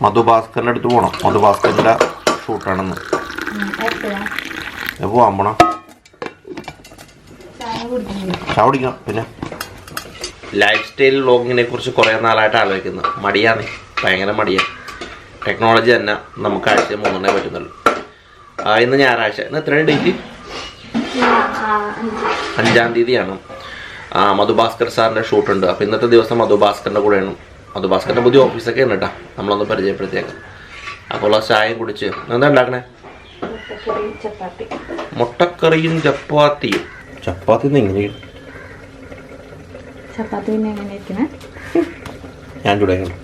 മധുഭാസ്കറിൻ്റെ അടുത്ത് പോകണം. മധുഭാസ്കറിൻ്റെ ഷൂട്ടാണെന്ന്. പോകാൻ പോണം. ചായ കുടിക്കണം. പിന്നെ ലൈഫ് സ്റ്റൈൽ വ്ളോഗിങ്ങിനെ കുറിച്ച് കുറേ നാളായിട്ട് ആലോചിക്കുന്നത്. മടിയാണ്, ഭയങ്കര മടിയാണ്. ടെക്നോളജി തന്നെ നമുക്ക് ആഴ്ച 3 പറ്റുന്നുള്ളൂ. ഇന്ന് ഞായറാഴ്ച. ഇന്ന് എത്രയാണ് ഡേറ്റ്? 5-ാം തീയതിയാണ്. മധുഭാസ്കർ സാറിൻ്റെ ഷൂട്ടുണ്ട്. അപ്പോൾ ഇന്നത്തെ ദിവസം മധുഭാസ്കറിൻ്റെ കൂടെയാണ്. മധുഭാസ്കറിൻ്റെ പുതിയ ഓഫീസൊക്കെ ഉണ്ട് കേട്ടോ. നമ്മളൊന്ന് പരിചയപ്പെടുത്തിയേക്കാം. അപ്പോൾ ആ ചായയും കുടിച്ച് എന്താ ഉണ്ടാക്കണേ? മുട്ടക്കറിയും ചപ്പാത്തിയും. ചപ്പാത്തി എങ്ങനെയാണ്? ഞാൻ ചൂടാക്കണം.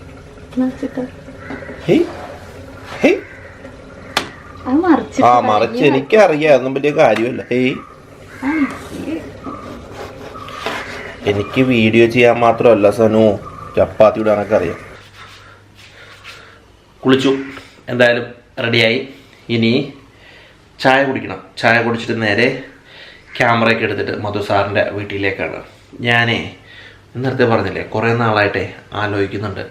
മറിച്ച് എനിക്കറിയാം, ഒന്നും പറ്റിയ കാര്യമല്ല. എനിക്ക് വീഡിയോ ചെയ്യാൻ മാത്രമല്ല സനു, ചപ്പാത്തി ഇടാനൊക്കെ അറിയാം. കുളിച്ചു, എന്തായാലും റെഡിയായി. ഇനി ചായ കുടിക്കണം. ചായ കുടിച്ചിട്ട് നേരെ ക്യാമറയൊക്കെ എടുത്തിട്ട് മധു സാറിൻ്റെ വീട്ടിലേക്കാണ്. ഞാനേ നേരത്തെ പറഞ്ഞില്ലേ, കുറേ നാളായിട്ടേ ആലോചിക്കുന്നുണ്ട്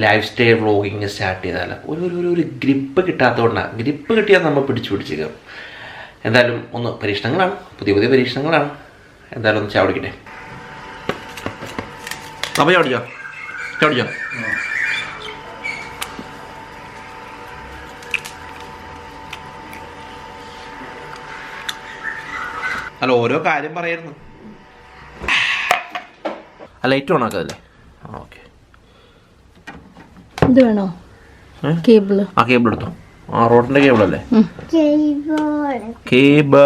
ലൈഫ് സ്റ്റൈൽ വ്ളോഗിങ് സ്റ്റാർട്ട് ചെയ്താൽ. ഒരു ഗ്രിപ്പ് കിട്ടാത്തതുകൊണ്ടാണ്. ഗ്രിപ്പ് കിട്ടിയാൽ നമ്മൾ പിടിച്ച് കയറും. എന്തായാലും ഒന്ന് പരീക്ഷണങ്ങളാണ്, പുതിയ പരീക്ഷണങ്ങളാണ്. എന്തായാലും ഒന്ന് ചായ കുടിക്കട്ടെ. അപ്പോൾ ചാടിച്ചോ. അല്ല, ഓരോ കാര്യം പറയായിരുന്നു. ലൈറ്റ് ഓൺ ആക്കതല്ലേ? ഓക്കെ. ഇത് വേണോ? കേബിള്? കേബിൾ എടുത്തോ. റോഡിന്റെ കേബിൾ അല്ലേ? കേബിൾ.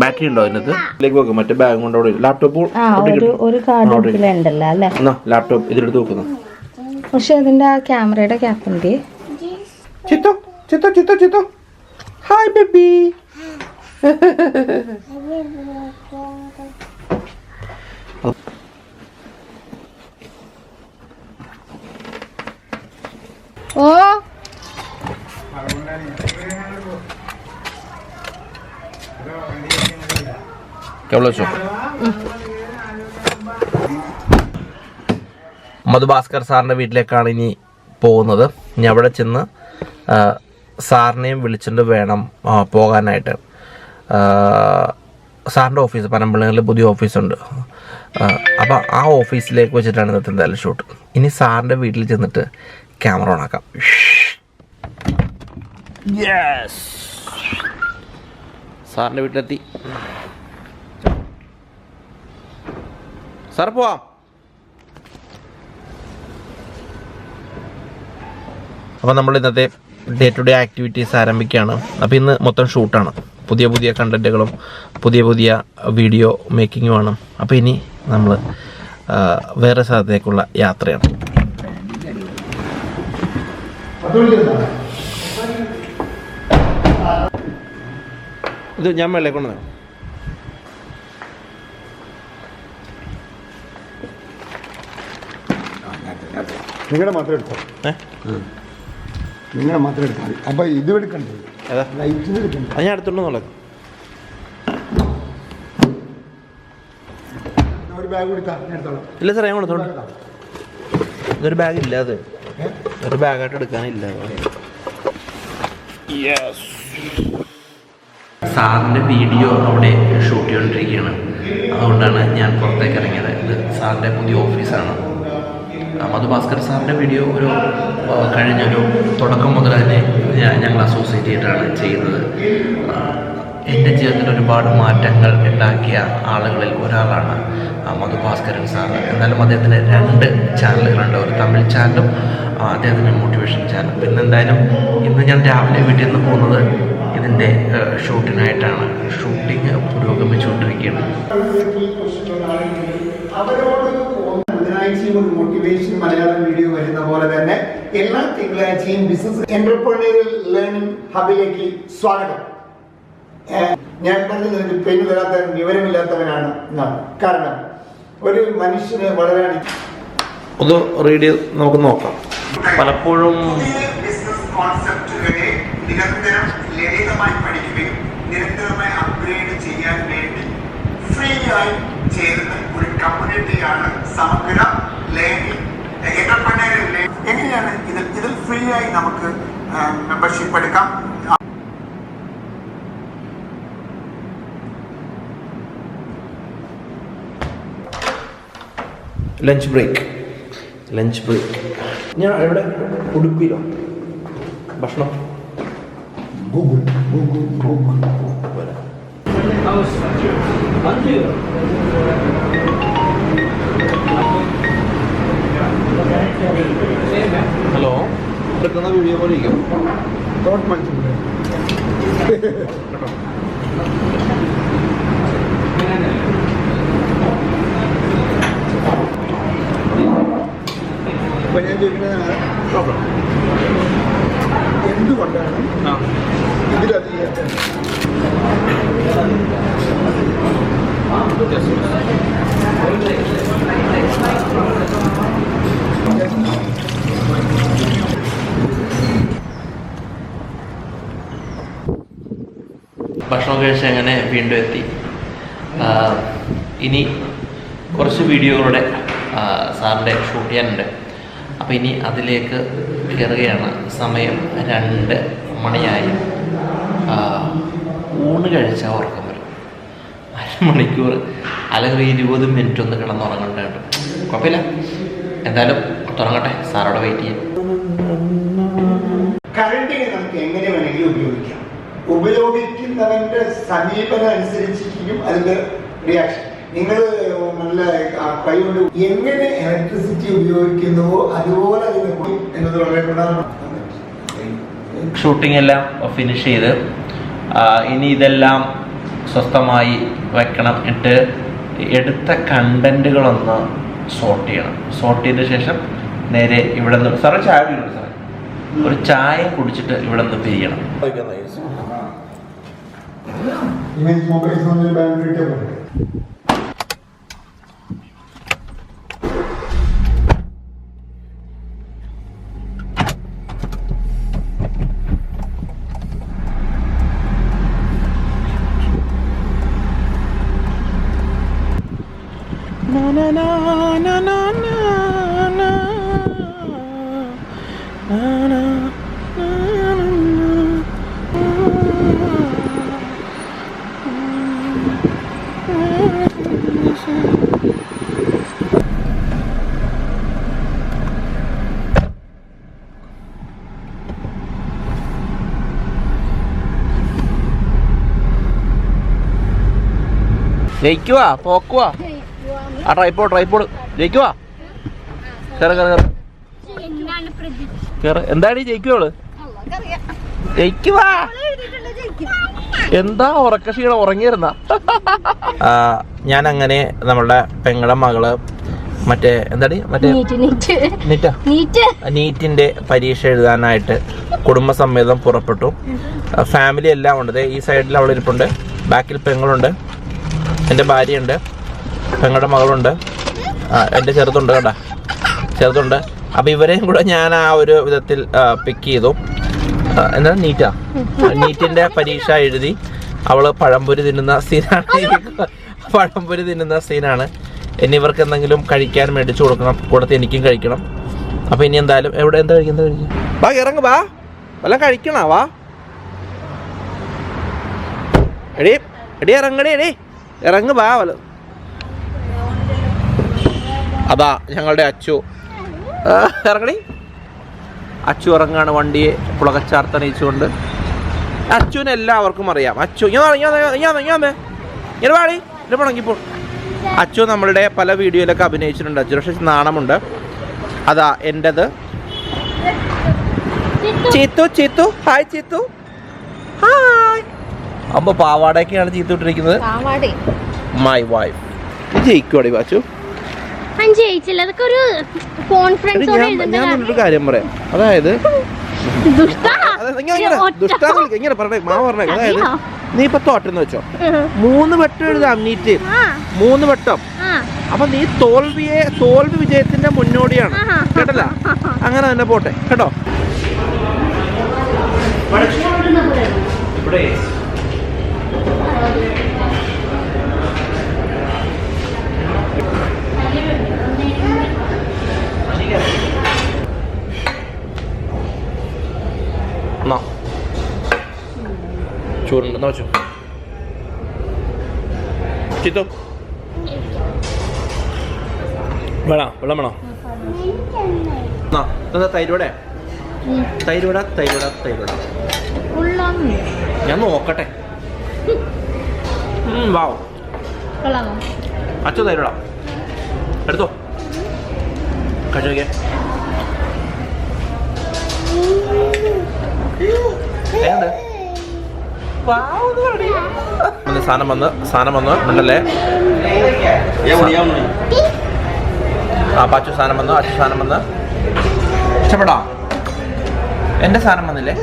ബാറ്ററി ഉണ്ടോ അതിനകത്ത്? ഇതിലേക്ക് വെക്കും. മറ്റേ ബാഗ് കൊണ്ട് അവിടെ ലാപ്ടോപ്പ് ലാപ്ടോപ്പ് ഇതിലെടുത്ത് വെക്കുന്നു. പക്ഷെ അതിന്റെ ആ ക്യാമറയുടെ ക്യാപ്പ് ഉണ്ട്. ചിത്തോ ഹായ് ബേബി. ഓ മധുഭാസ്കർ സാറിൻ്റെ വീട്ടിലേക്കാണ് ഇനി പോകുന്നത്. ഇനി അവിടെ ചെന്ന് സാറിനെയും വിളിച്ചിട്ട് വേണം പോകാനായിട്ട്. സാറിൻ്റെ ഓഫീസ് പനമ്പള്ളിയിൽ പുതിയ ഓഫീസുണ്ട്. അപ്പോൾ ആ ഓഫീസിലേക്ക് വെച്ചിട്ടാണ് ഇന്നത്തെ എന്തായാലും ഷൂട്ട്. ഇനി സാറിൻ്റെ വീട്ടിൽ ചെന്നിട്ട് ക്യാമറ ഓൺ ആക്കാം. യെസ്, സാറിൻ്റെ വീട്ടിലെത്തി. സാർ പോവാം. അപ്പോൾ നമ്മൾ ഇന്നത്തെ ഡേ ടു ഡേ ആക്ടിവിറ്റീസ് ആരംഭിക്കുകയാണ്. അപ്പോൾ ഇന്ന് മൊത്തം ഷൂട്ടാണ്. പുതിയ കണ്ടൻറ്റുകളും പുതിയ വീഡിയോ മേക്കിങ്ങുമാണ്. അപ്പോൾ ഇനി നമ്മൾ വേറെ സ്ഥലത്തേക്കുള്ള യാത്രയാണ്. ഇത് ഞാൻ വെള്ളേ കൊണ്ടുവന്നു. നിങ്ങളുടെ മാത്രം എടുത്തോ. നിങ്ങളെ മാത്രം എടുത്താൽ മതി. അപ്പം ഇത് എടുക്കണ്ടേ? ലൈറ്റിന് എടുക്കണ്ടേ? അത് ഞാൻ എടുത്തോണ്ടെന്നുള്ളത്. ഒരു ബാഗ് കൊടുത്താൽ ഞാൻ എടുത്തോളാം. ഇല്ല സാർ, ഞാൻ കൊടുത്തോളാം. ഇതൊരു ബാഗ് ഇല്ല, അത് ഒരു ബാഗായിട്ട് എടുക്കാനില്ല. സാറിൻ്റെ വീഡിയോ അവിടെ ഷൂട്ട് ചെയ്തുകൊണ്ടിരിക്കുകയാണ്. അതുകൊണ്ടാണ് ഞാൻ പുറത്തേക്ക് ഇറങ്ങിയത്. ഇത് സാറിൻ്റെ പുതിയ ഓഫീസാണ്. മധുഭാസ്കർ സാറിൻ്റെ വീഡിയോ കഴിഞ്ഞൊരു തുടക്കം മുതൽ തന്നെ ഞങ്ങൾ അസോസിയേറ്റ് ചെയ്തിട്ടാണ് ചെയ്യുന്നത്. എൻ്റെ ജീവിതത്തിൽ ഒരുപാട് മാറ്റങ്ങൾ ഉണ്ടാക്കിയ ആളുകളിൽ ഒരാളാണ് മധുഭാസ്കരൻ സാർ. എന്നാലും അദ്ദേഹത്തിന് 2 ചാനലുകളുണ്ട്. ഒരു തമിഴ് ചാനലും അദ്ദേഹത്തിൻ്റെ മോട്ടിവേഷൻ ചാനൽ. പിന്നെ എന്തായാലും ഇന്ന് ഞാൻ രാവിലെ വീട്ടിൽ നിന്ന് പോകുന്നത് ഇതിൻ്റെ ഷൂട്ടിനായിട്ടാണ്. ഷൂട്ടിങ് പുരോഗമിച്ചുകൊണ്ടിരിക്കുകയാണ്. മോട്ടിവേഷൻ മലയാളം വീഡിയോ വരുന്ന പോലെ തന്നെ എല്ലാ തിങ്കളാഴ്ചയും ബിസിനസ് എന്റർപ്രണീറിയൽ ലേണിംഗ് ഹബിലേക്ക് സ്വാഗതം. ഞാൻ പറഞ്ഞത് പെണ്ണ് തരാത്ത വിവരമില്ലാത്തവനാണ് എന്നാണ്. കാരണം ഒരു മനുഷ്യന് വളരാൻ ഒന്ന് റീഡ് ചെയ്ത് നമുക്ക് നോക്കാം. പലപ്പോഴും ബിസിനസ് കോൺസെപ്റ്റുകളെ നിരന്തരം ലളിതമായി പഠിക്കുകയും നിരന്തരമായി അപ്ഗ്രേഡ് ചെയ്യാൻ വേണ്ടി ഫ്രീ ആയി ചേരുന്ന ഒരു കമ്മ്യൂണിറ്റിയാണ് സമഗ്ര ലേണിംഗ് എന്റർപ്രണീറിയൽ ഇതൊക്കെയാണ് ഇതിൽ ഫ്രീ ആയി നമുക്ക് മെമ്പർഷിപ്പ് എടുക്കാം. Lunch break. ഞാൻ എവിടെ? ഉടുപ്പിയിലോ? ഭക്ഷണം ഹലോ, എടുക്കുന്ന വീഡിയോ പോലെ ഇരിക്കും. അപ്പൊ ഞാൻ ചോദിക്കുന്നത് എന്തുകൊണ്ടാണ് ഇതിലധികം ഭക്ഷണം കഴിച്ച് അങ്ങനെ വീണ്ടും എത്തി. ഇനി കുറച്ച് വീഡിയോകളുടെ സാറിൻ്റെ ഷൂട്ട് ചെയ്യാനുണ്ട്. അപ്പോൾ ഇനി അതിലേക്ക് കയറുകയാണ്. സമയം 2 മണിയായി. ഊണ് കഴിച്ചാൽ ഉറക്കം വരും. അരമണിക്കൂർ അല്ലെങ്കിൽ 20 മിനിറ്റ് ഒന്ന് കിടന്നുറങ്ങേണ്ടതുണ്ട്. കുഴപ്പമില്ല, എന്തായാലും തുടങ്ങട്ടെ. സാറോടെ വെയിറ്റ് ചെയ്യാം. കറണ്ടിനെ നമുക്ക് എങ്ങനെ വേണമെങ്കിലും ഉപയോഗിക്കാം. ഉപയോഗിക്കുന്നവന്റെ സമീപനം അനുസരിച്ചിരിക്കും അതിന്റെ റിയാക്ഷൻ. നിങ്ങൾ നല്ല കൈകൊണ്ട് എങ്ങനെ ഇലക്ട്രിസിറ്റി ഉപയോഗിക്കുന്നുവോ അതുപോലെ അതിനെ എന്നത് വളരെ പ്രധാനമാണ്. ഷൂട്ടിംഗ് എല്ലാം ഫിനിഷ് ചെയ്ത് ഇനി ഇതെല്ലാം സ്വസ്ഥമായി വെക്കണം. എന്നിട്ട് എടുത്ത കണ്ടന്റുകളൊന്ന് സോർട്ട് ചെയ്യണം. സോർട്ട് ചെയ്ത ശേഷം നേരെ ഇവിടെ നിന്ന് സാറേ ചായ കുടിക്കണം. സാറേ ഒരു ചായ കുടിച്ചിട്ട് ഇവിടെ നിന്ന് പിരിയണം. ജയിക്കുവാ പോക്കുവാ ആ ട്രൈപ്പോഡ് ജയിക്കുവാ കേറ് എന്താടി ജയിക്കുവോള് ജയിക്കുവാ എന്താ ഉറക്ക ക്ഷീണം ഉറങ്ങിയിരുന്ന ഞാൻ അങ്ങനെ നമ്മളുടെ പെങ്ങളുടെ മകള് മറ്റേ എന്താടി മറ്റേ നീറ്റിന്റെ പരീക്ഷ എഴുതാനായിട്ട് കുടുംബസമേതം പുറപ്പെട്ടു. ഫാമിലി എല്ലാം ഉണ്ട്. ഈ സൈഡിൽ അവൾ ഇരിപ്പുണ്ട്, ബാക്കിൽ പെങ്ങളുണ്ട്, എൻ്റെ ഭാര്യയുണ്ട്, പെങ്ങളുടെ മകളുണ്ട്, എൻ്റെ ചെറുതുണ്ട് കേട്ടാ, ചെറുതുണ്ട്. അപ്പം ഇവരെയും കൂടെ ഞാൻ ആ ഒരു വിധത്തിൽ പിക്ക് ചെയ്തു. എന്താണ് നീറ്റിൻ്റെ പരീക്ഷ എഴുതി അവള് പഴംപൊരി തിന്നുന്ന സീനാണ്. ഇനി ഇവർക്ക് എന്തെങ്കിലും കഴിക്കാൻ മേടിച്ചു കൊടുക്കണം, കൂടത്തെ എനിക്കും കഴിക്കണം. അപ്പം ഇനി എന്തായാലും എന്താ കഴിക്കുന്നത് വാ ഇറങ്ങ് വാ, വല്ലതും കഴിക്കണ വാ എടി ഇറങ്ങടി ഇറങ്ങ് വാ വല്ല. അതാ ഞങ്ങളുടെ അച്ചു ഇറങ്ങടി. അച്ചു ഇറങ്ങാണ് വണ്ടിയെ പുളകച്ചാർത്തണയിച്ചുകൊണ്ട്. അച്ചുവിനെ എല്ലാവർക്കും അറിയാം. അച്ചു ഇങ്ങനെ വാടി പണങ്ങിപ്പോൾ. അച്ചു നമ്മളുടെ പല വീഡിയോയിലൊക്കെ അഭിനയിച്ചിട്ടുണ്ട്. അച്ചു പക്ഷേ നാണമുണ്ട്. അതാ എൻ്റെത് ചീത്തു ഹായ് ചീത്തു ഹായ്. അമ്മ പാവാടയൊക്കെയാണ് ചീത്തു ഇട്ടിരിക്കുന്നത്. മൈ വൈഫ് ജയിക്കോടി വാച്ചു. ഞാനൊരു കാര്യം പറയാം. അതായത് ഇങ്ങനെ പറഞ്ഞേ മാ പറഞ്ഞേ. അതായത് നീ ഇപ്പൊ തോറ്റെന്ന് വെച്ചോ, 3 വട്ടം എഴുതാം നീറ്റ്, 3 വട്ടം. അപ്പൊ നീ തോൽവി വിജയത്തിന്റെ മുന്നോടിയാണ് കേട്ടല്ല. അങ്ങനെ തന്നെ പോട്ടെ കേട്ടോ. ചോറുണ്ട് എന്നാ വെച്ചോ. ചിത്തു വേണോ? വെള്ളം വേണോ? എന്താ തൈരോട തൈരോട തൈരോട തൈരോട ഞാൻ നോക്കട്ടെ. വാവ് അച്ഛൻ തൈരോട എടുത്തോ കഴിച്ചു നോക്കിയേ. സാധനം വന്ന് ഉണ്ടല്ലേ. ആ അച്ചു സാധനം വന്നു, അച്ചു സാധനം വന്ന് ഇഷ്ടപ്പെടാ. എന്റെ സാധനം വന്നില്ലേ?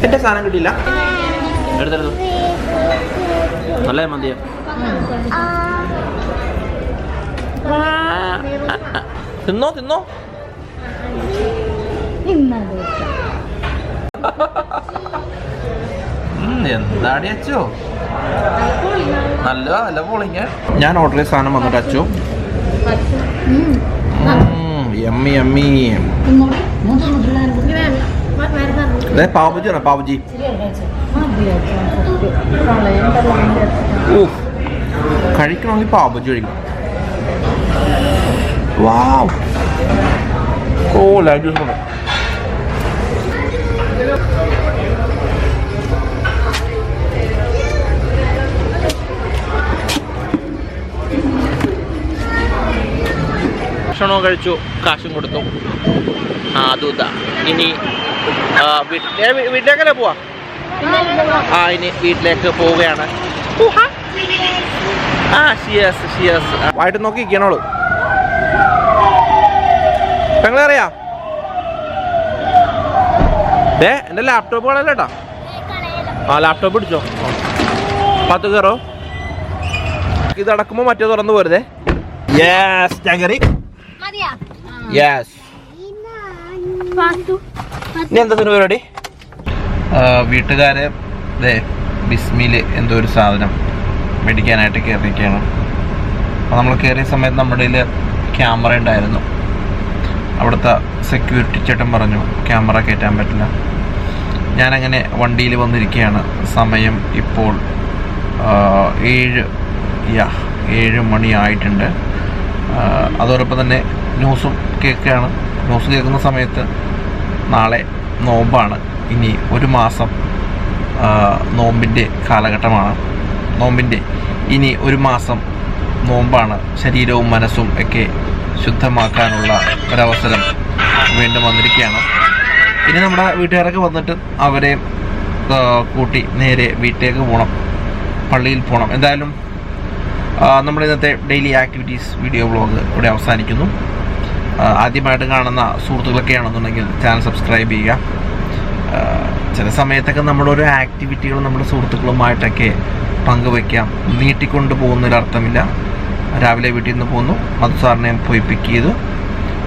എന്റെ സാധനം കിട്ടിയില്ല. എടുത്തെടുത്തു. നല്ല മന്തിയ. തിന്നോ തിന്നോ. എന്താടി അച്ചോ? നല്ല നല്ല പോളിങ്. ഞാൻ ഓർഡർ ചെയ്ത സാധനം വന്നിട്ട് അച്ചു. Yummy yummy. പാവജി ആണോ? പാവജി. കഴിക്കണമെങ്കിൽ പാവജി കഴിക്കണം. വാവ്. ഓ ലൈറ്റ് ജ്യൂസ്. ഭക്ഷണവും കഴിച്ചു, കാശും കൊടുത്തു. അതുതാ ഇനി വീട്ടിലേക്കല്ലേ പോവാ? ഇനി വീട്ടിലേക്ക് പോവുകയാണ്. വായിട്ട് നോക്കി ഇരിക്കണോളൂ. പെങ്ങളറിയാ എന്റെ ലാപ്ടോപ്പ് കളയല്ല കേട്ടാ. ലാപ്ടോപ്പ് പിടിച്ചോ. 10 കയറോ. ഇത് അടക്കുമ്പോ മറ്റേ തുറന്നു പോരുതേ. യെസ് ഞാൻ കയറി. യെസ്. ഇനി എന്താ പരിപാടി? വീട്ടുകാരെ ബിസ്മിയില് എന്തോ ഒരു സാധനം മേടിക്കാനായിട്ട് കയറിയിരിക്കുകയാണ്. അപ്പോൾ നമ്മൾ കയറിയ സമയത്ത് നമ്മുടെ കയ്യിൽ ക്യാമറ ഉണ്ടായിരുന്നു. അവിടുത്തെ സെക്യൂരിറ്റി ചേട്ടൻ പറഞ്ഞു ക്യാമറ കയറ്റാൻ പറ്റില്ല. ഞാനങ്ങനെ വണ്ടിയിൽ വന്നിരിക്കുകയാണ്. സമയം ഇപ്പോൾ 7 മണി ആയിട്ടുണ്ട്. അതോടൊപ്പം തന്നെ ന്യൂസും കേൾക്കുകയാണ്. ന്യൂസ് കേൾക്കുന്ന സമയത്ത് നാളെ നോമ്പാണ്. ഇനി 1 മാസം നോമ്പിൻ്റെ കാലഘട്ടമാണ്. ഇനി 1 മാസം നോമ്പാണ്. ശരീരവും മനസ്സും ഒക്കെ ശുദ്ധമാക്കാനുള്ള ഒരവസരം വീണ്ടും വന്നിരിക്കുകയാണ്. ഇനി നമ്മുടെ വീട്ടുകാരൊക്കെ വന്നിട്ട് അവരെ കൂട്ടി നേരെ വീട്ടിലേക്ക് പോകണം, പള്ളിയിൽ പോകണം. എന്തായാലും നമ്മുടെ ഇന്നത്തെ ഡെയിലി ആക്ടിവിറ്റീസ് വീഡിയോ വ്ളോഗ് ഇവിടെ അവസാനിക്കുന്നു. ആദ്യമായിട്ട് കാണുന്ന സുഹൃത്തുക്കളൊക്കെ ആണെന്നുണ്ടെങ്കിൽ ചാനൽ സബ്സ്ക്രൈബ് ചെയ്യുക. ചില സമയത്തൊക്കെ നമ്മുടെ ഓരോ ആക്ടിവിറ്റികൾ നമ്മുടെ സുഹൃത്തുക്കളുമായിട്ടൊക്കെ പങ്കുവയ്ക്കാം. നീട്ടിക്കൊണ്ട് പോകുന്നതിലർത്ഥമില്ല. രാവിലെ വീട്ടിൽ നിന്ന് പോന്നു, മധു സാറിനെ പോയി പിക്ക് ചെയ്തു.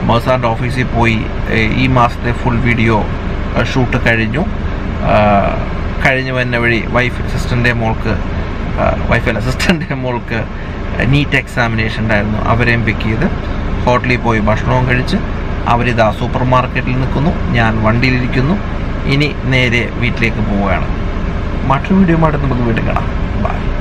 മധു സാറിൻ്റെ ഓഫീസിൽ പോയി ഈ മാസത്തെ ഫുൾ വീഡിയോ ഷൂട്ട് കഴിഞ്ഞു വന്ന വഴി അസിസ്റ്റൻ്റ് മോൾക്ക് നീറ്റ് എക്സാമിനേഷൻ ഉണ്ടായിരുന്നു. അവരെയും പിക്ക് ചെയ്ത് ഹോട്ടലിൽ പോയി ഭക്ഷണവും കഴിച്ച് അവരിതാ സൂപ്പർ മാർക്കറ്റിൽ നിൽക്കുന്നു. ഞാൻ വണ്ടിയിലിരിക്കുന്നു. ഇനി നേരെ വീട്ടിലേക്ക് പോവുകയാണ്. മറ്റൊരു വീഡിയോ ആയിട്ട് നമുക്ക് വീണ്ടും കാണാം. ബൈ.